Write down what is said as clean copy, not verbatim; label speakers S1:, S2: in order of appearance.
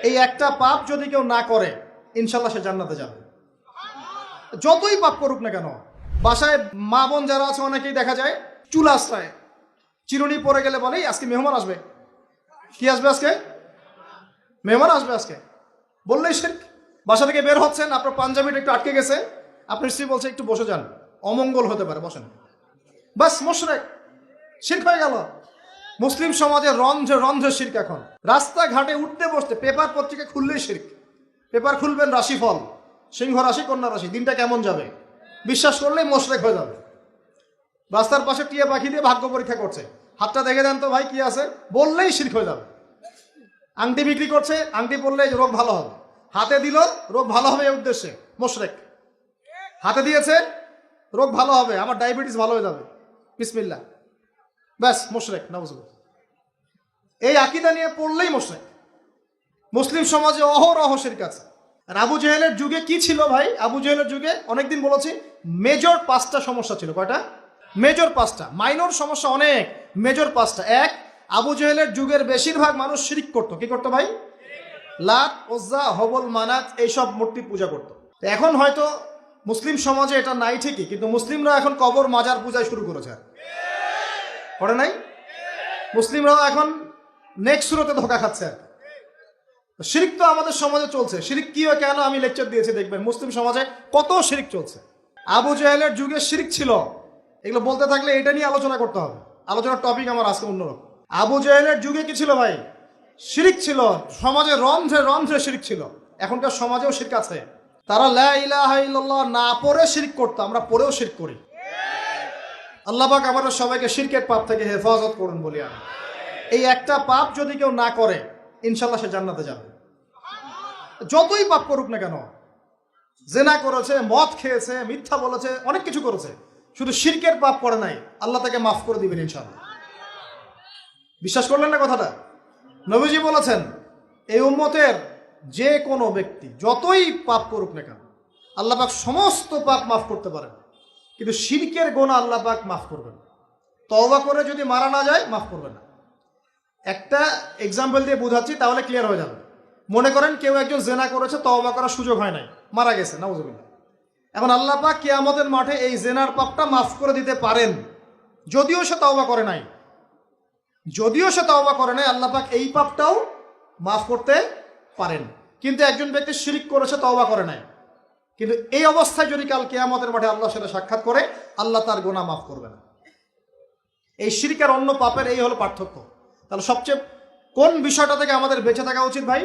S1: এই একটা পাপ যদি কেউ না করে ইনশাল্লাহ সে জান্নাতে যাবে, যতই পাপ করুক না কেন। বাসায় মা বোন যারা আছে অনেকেই দেখা যায় চুল আশ্রয় চিরুনি পরে গেলে বলে আজকে মেহমান আসবে। কি আসবে আজকে? মেহমান আসবে আজকে বললেই শিরক। বাসা থেকে বের হচ্ছেন, আপনার পাঞ্জাবিটা একটু আটকে গেছে, আপনার স্ত্রী বলছে একটু বসে যান, অমঙ্গল হতে পারে, বসেন, বাস মুশরিক, শিরক হয়ে গেল। মুসলিম সমাজে রন্ধ্রে রন্ধ্রে শিরক। এখন রাস্তাঘাটে উঠতে বসতে পেপার পত্রিকা খুললেই শিরক। পেপার খুলবেন রাশিফল, সিংহ রাশি কন্যা রাশি, দিনটা কেমন যাবে বিশ্বাস করলেই মুশরিক হয়ে যাবে। রাস্তার পাশে টিয়া পাখি দিয়ে ভাগ্য পরীক্ষা করছে, হাতটা দেখে দেন তো ভাই কি আছে, বললেই শিরক হয়ে যাবে। আংটি বিক্রি করছে, আংটি পরলে রোগ ভালো হবে, হাতে দিল রোগ ভালো হবে এই উদ্দেশ্যে, মুশরিক। হাতে দিয়েছে রোগ ভালো হবে, আমার ডায়াবেটিস ভালো হয়ে যাবে, বিসমিল্লাহ, ব্যাস মুশরিক, নাউজুবিল্লাহ। এই আকীদা নিয়ে পড়লেই মুশরিক। মুসলিম সমাজে অহরহ শিরক আছে। আর আবু জেহেলের যুগে কি ছিল ভাই? আবু জেহেলের যুগে অনেকদিন বলেছি মেজর 5টা সমস্যা ছিল। কয়টা? মেজর 5টা, মাইনর সমস্যা অনেক, মেজর 5টা। এক, আবু জেহেলের যুগের বেশিরভাগ মানুষ শিরক করতো। কি করতো ভাই? লাত, উজ্জা, হবল, মানাত এইসব মূর্তি পূজা করতো। এখন হয়তো মুসলিম সমাজে এটা নাই ঠিকই, কিন্তু মুসলিমরা এখন কবর মাজার পূজায় শুরু করেছে, করে নাই? মুসলিমরাও এখন নেক্সট সুরতে ধোকা খাচ্ছে। শিরক তো আমাদের সমাজে চলছে। শিরক কি হয় কেন আমি লেকচার দিয়েছি, দেখবেন মুসলিম সমাজে কত শিরক চলছে। আবু জেহেলের যুগে শিরক ছিল, এগুলো বলতে থাকলে এটা নিয়ে আলোচনা করতে হবে। আলোচনার টপিক আমার আজকে অন্যরকম। আবু জেহেলের যুগে কি ছিল ভাই? শিরক ছিল, সমাজে রন্ধ্রে রন্ধ্রে শিরক ছিল। এখনকার সমাজেও শিরক আছে। তারা লা ইলাহা ইল্লাল্লাহ না পড়ে শিরক করতো, আমরা পড়েও শিরক করি। আল্লাহ পাক আমাদের সবাইকে শিরকের পাপ থেকে হেফাজত করুন বলি আমি। এই একটা পাপ যদি কেউ না করে ইনশাল্লাহ সে জান্নাতে যাবে, যতই পাপ করুক না কেন। জেনা করেছে, মদ খেয়েছে, মিথ্যা বলেছে, অনেক কিছু করেছে, শুধু শিরকের পাপ করে নাই, আল্লাহ তাকে মাফ করে দিবেন ইনশাল্লাহ। বিশ্বাস করলেন না কথাটা? নবীজি বলেছেন এই উম্মতের যে কোনো ব্যক্তি যতই পাপ করুক না কেন আল্লাহ পাক সমস্ত পাপ মাফ করতে পারেন, কিন্তু শিরকের গুনাহ আল্লাহ পাক মাফ করবেন। তওবা করে যদি মারা না যায় মাফ করবেন না। একটা এক্সাম্পল দিয়ে বোঝাচ্ছি, তাহলে ক্লিয়ার হয়ে যাবে। মনে করেন কেউ একজন জেনা করেছে, তওবা করার সুযোগ হয় নাই, মারা গেছে, নাউজুবিল্লাহ। এখন আল্লাহ পাক কিয়ামতের মাঠে এই জেনার পাপটা মাফ করে দিতে পারেন, যদিও সে তওবা করে নাই। যদিও সে তওবা করে নাই, আল্লাহ পাক এই পাপটাও মাফ করতে পারেন। কিন্তু একজন ব্যক্তি শিরক করেছে, তওবা করে নাই, কিন্তু এই অবস্থায় যদি কাল কিয়ামতের মাঠে আল্লাহর সাথে সাক্ষাৎ করে, আল্লাহ তার গুনাহ মাফ করবে না। এই শিরক আর অন্য পাপের এই হলো পার্থক্য। তাহলে সবচেয়ে কোন বিষয়টা থেকে আমাদের বেঁচে থাকা উচিত ভাই?